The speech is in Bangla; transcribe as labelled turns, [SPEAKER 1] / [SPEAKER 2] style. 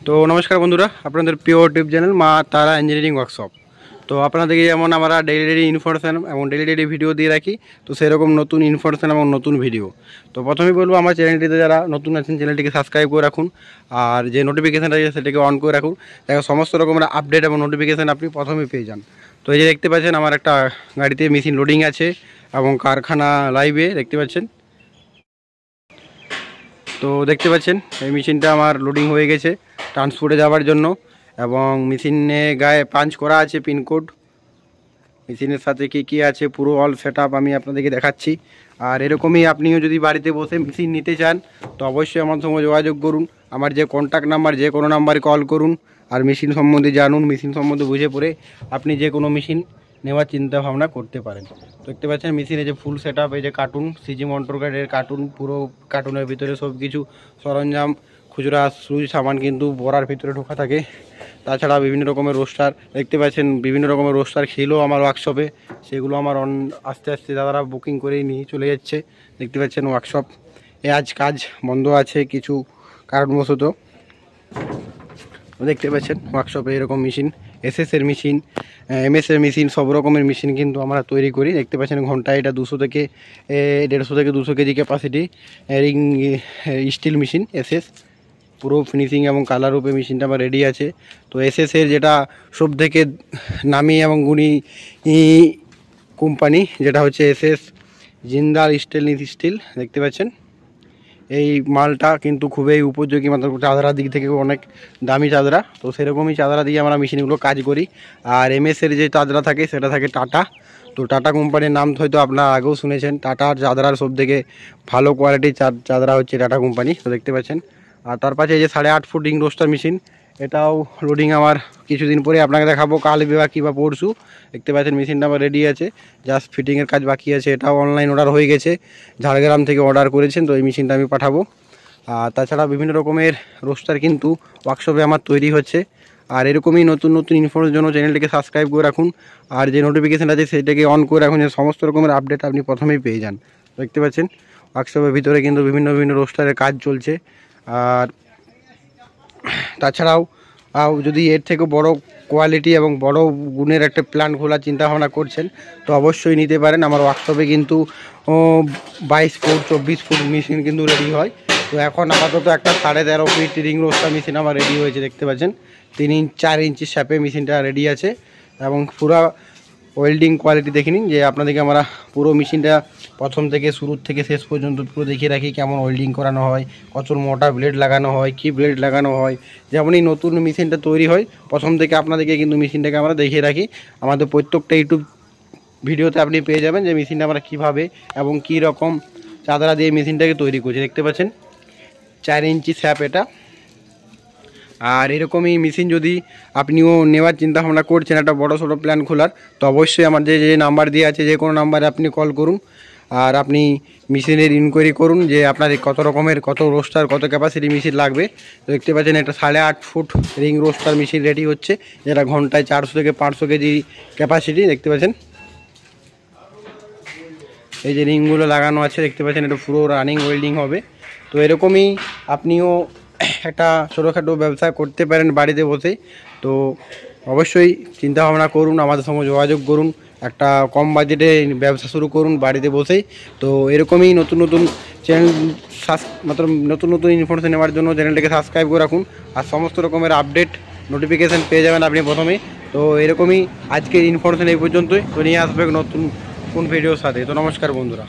[SPEAKER 1] তো নমস্কার বন্ধুরা, আপনাদের পিওর টিপ চ্যানেল মা তারা ইঞ্জিনিয়ারিং ওয়ার্কশপ। তো আপনাদেরকে যেমন আমরা ডেইলি ইনফরমেশান এবং ডেইলি ভিডিও দিয়ে রাখি, তো সেরকম নতুন ইনফরমেশান এবং নতুন ভিডিও। তো প্রথমেই বলবো, আমার চ্যানেলটিতে যারা নতুন আছেন চ্যানেলটিকে সাবস্ক্রাইব করে রাখুন, আর যে নোটিফিকেশানটা আছে সেটাকে অন করে রাখুন, দেখো সমস্ত রকমের আপডেট এবং নোটিফিকেশান আপনি প্রথমেই পেয়ে যান। তো এই যে দেখতে পাচ্ছেন, আমার একটা গাড়িতে মেশিন লোডিং আছে এবং কারখানা লাইভে দেখতে পাচ্ছেন। তো দেখতে পাচ্ছেন এই মেশিনটা আমার লোডিং হয়ে গেছে ট্রান্সপোর্টে যাওয়ার জন্য, এবং মেশিনে গায়ে পাঞ্চ করা আছে পিনকোড। মেশিনের সাথে কী আছে পুরো অল সেট আমি আপনাদেরকে দেখাচ্ছি। আর এরকমই আপনিও যদি বাড়িতে বসে মেশিন নিতে চান, তো অবশ্যই আমার সঙ্গে যোগাযোগ করুন। আমার যে কন্ট্যাক্ট নাম্বার, যে কোনো নাম্বারে কল করুন, আর মেশিন সম্বন্ধে জানুন। মেশিন সম্বন্ধে বুঝে পড়ে আপনি যে কোনো মেশিন নেওয়ার চিন্তা ভাবনা করতে পারেন। দেখতে পাচ্ছেন মেশিনে যে ফুল সেট এই যে কার্টুন, সিজি মন্টর গার্ডের কার্টুন, পুরো কার্টুনের ভিতরে সব কিছু সরঞ্জাম, খুচরা সুইচ সামান কিন্তু বড়ার ভিতরে ঢোকা থাকে। তাছাড়া বিভিন্ন রকমের রোস্টার দেখতে পাচ্ছেন, বিভিন্ন রকমের রোস্টার ছিল আমার ওয়ার্কশপে, সেগুলো আমার আস্তে আস্তে দাদারা বুকিং করেই নিয়ে চলে যাচ্ছে। দেখতে পাচ্ছেন ওয়ার্কশপ আজ কাজ বন্ধ আছে কিছু কারণবশত। দেখতে পাচ্ছেন ওয়ার্কশপে এরকম মেশিন, এসএসের মেশিন, এমএসের মেশিন, সব রকমের মেশিন কিন্তু আমরা তৈরি করি। দেখতে পাচ্ছেন ঘন্টায় এটা 200 থেকে 150 KG capacity ring steel machine SS, পুরো ফিনিশিং এবং কালার রূপে মেশিনটা আমার রেডি আছে। তো এসএসের যেটা সব থেকে নামি এবং গুণী কোম্পানি, যেটা হচ্ছে এসএস জিন্দাল স্টেনলেস স্টিল। দেখতে পাচ্ছেন এই মালটা কিন্তু খুবই উপযোগী, মানে চাদরার দিক থেকে অনেক দামি চাদরা। তো সেরকমই চাদরা দিয়ে আমরা মেশিনগুলো কাজ করি। আর এমএসের যে চাদরা থাকে সেটা থাকে টাটা। তো টাটা কোম্পানির নাম হয়তো আপনারা আগেও শুনেছেন। টাটার চাদরার সব থেকে ভালো কোয়ালিটির চাদরা হচ্ছে টাটা কোম্পানি। তো দেখতে পাচ্ছেন। আর তার পাশে এই যে 8.5 ফুট রিং রোস্টার মেশিন, এটাও লোডিং আমার কিছুদিন পরে আপনাকে দেখাবো, কাল বিভাগ কিংবা পরশু। দেখতে পাচ্ছেন মেশিনটা আমার রেডি আছে, জাস্ট ফিটিংয়ের কাজ বাকি আছে। এটাও অনলাইন অর্ডার হয়ে গেছে, ঝাড়গ্রাম থেকে অর্ডার করেছেন। তো এই মেশিনটা আমি পাঠাবো। আর তাছাড়া বিভিন্ন রকমের রোস্টার কিন্তু ওয়ার্কশপে আমার তৈরি হচ্ছে। আর এরকমই নতুন নতুন ইনফরমেশনের জন্য চ্যানেলটিকে সাবস্ক্রাইব করে রাখুন, আর যে নোটিফিকেশান আছে সেটাকে অন করে রাখুন, যে সমস্ত রকমের আপডেট আপনি প্রথমেই পেয়ে যান। দেখতে পাচ্ছেন ওয়ার্কশপের ভিতরে কিন্তু বিভিন্ন রোস্টারের কাজ চলছে। আর তাছাড়াও যদি এর থেকে বড় কোয়ালিটি এবং বড় গুণের একটা প্ল্যান্ট খোলার চিন্তাভাবনা করছেন, তো অবশ্যই নিতে পারেন। আমার ওয়ার্কশপে কিন্তু 22 ফুট 24 ফুট মেশিন কিন্তু রেডি হয়। তো এখন আপাতত একটা 13.5 ফিট রিং রোস্টার মেশিন আমার রেডি হয়েছে। দেখতে পাচ্ছেন 4 ইঞ্চি শ্যাপে মেশিনটা রেডি আছে, এবং পুরো ওয়েল্ডিং কোয়ালিটি দেখে নিন। যে আপনাদেরকে আমরা পুরো মেশিনটা প্রথম থেকে শুরু থেকে শেষ পর্যন্ত পুরো দেখিয়ে রাখি, কেমন ওয়েল্ডিং করানো হয়, কত মোটা ব্লেড লাগানো হয়, কি ব্লেড লাগানো হয়। যেমনই নতুন মেশিনটা তৈরি হয় প্রথম থেকে আপনাদেরকে কিন্তু মেশিনটাকে আমরা দেখিয়ে রাখি। আমাদের প্রত্যেকটা ইউটিউব ভিডিওতে আপনি পেয়ে যাবেন যে মেশিনটা আমরা কীভাবে এবং কী রকম চাদরা দিয়ে মেশিনটাকে তৈরি করছি। দেখতে পাচ্ছেন 4 ইঞ্চি শ্যাপ এটা। আর এরকমই মেশিন যদি আপনিও নেওয়ার চিন্তাভাবনা করছেন, একটা বড় সড়ো প্ল্যান খোলার, তো অবশ্যই আমার যে নাম্বার দিয়ে আছে যে কোনো নাম্বারে আপনি কল করুন, আর আপনি মেশিনের ইনকোয়ারি করুন যে আপনাদের কত রকমের, কত রোস্টার, কত ক্যাপাসিটি মেশিন লাগবে। তো দেখতে পাচ্ছেন একটা 8.5 feet ring roaster machine ready হচ্ছে, যেটা ঘন্টায় 400 থেকে 500 কেজি ক্যাপাসিটি। দেখতে পাচ্ছেন এই যে রিংগুলো লাগানো আছে, দেখতে পাচ্ছেন এটা পুরো রানিং ওয়েল্ডিং হবে। তো এরকমই আপনিও একটা ছোটোখাটো ব্যবসা করতে পারেন বাড়িতে বসে। তো অবশ্যই চিন্তাভাবনা করুন, আমাদের সঙ্গে যোগাযোগ করুন, একটা কম বাজেটে ব্যবসা শুরু করুন বাড়িতে বসেই। তো এরকমই নতুন নতুন চ্যানেল নতুন নতুন ইনফরমেশন নেওয়ার জন্য চ্যানেলটাকে সাবস্ক্রাইব করে রাখুন, আর সমস্ত রকমের আপডেট নোটিফিকেশান পেয়ে যাবেন আপনি প্রথমেই। তো এরকমই আজকের ইনফরমেশন এই পর্যন্তই। তো নিয়ে আসবে নতুন কোন ভিডিওর সাথে। তো নমস্কার বন্ধুরা।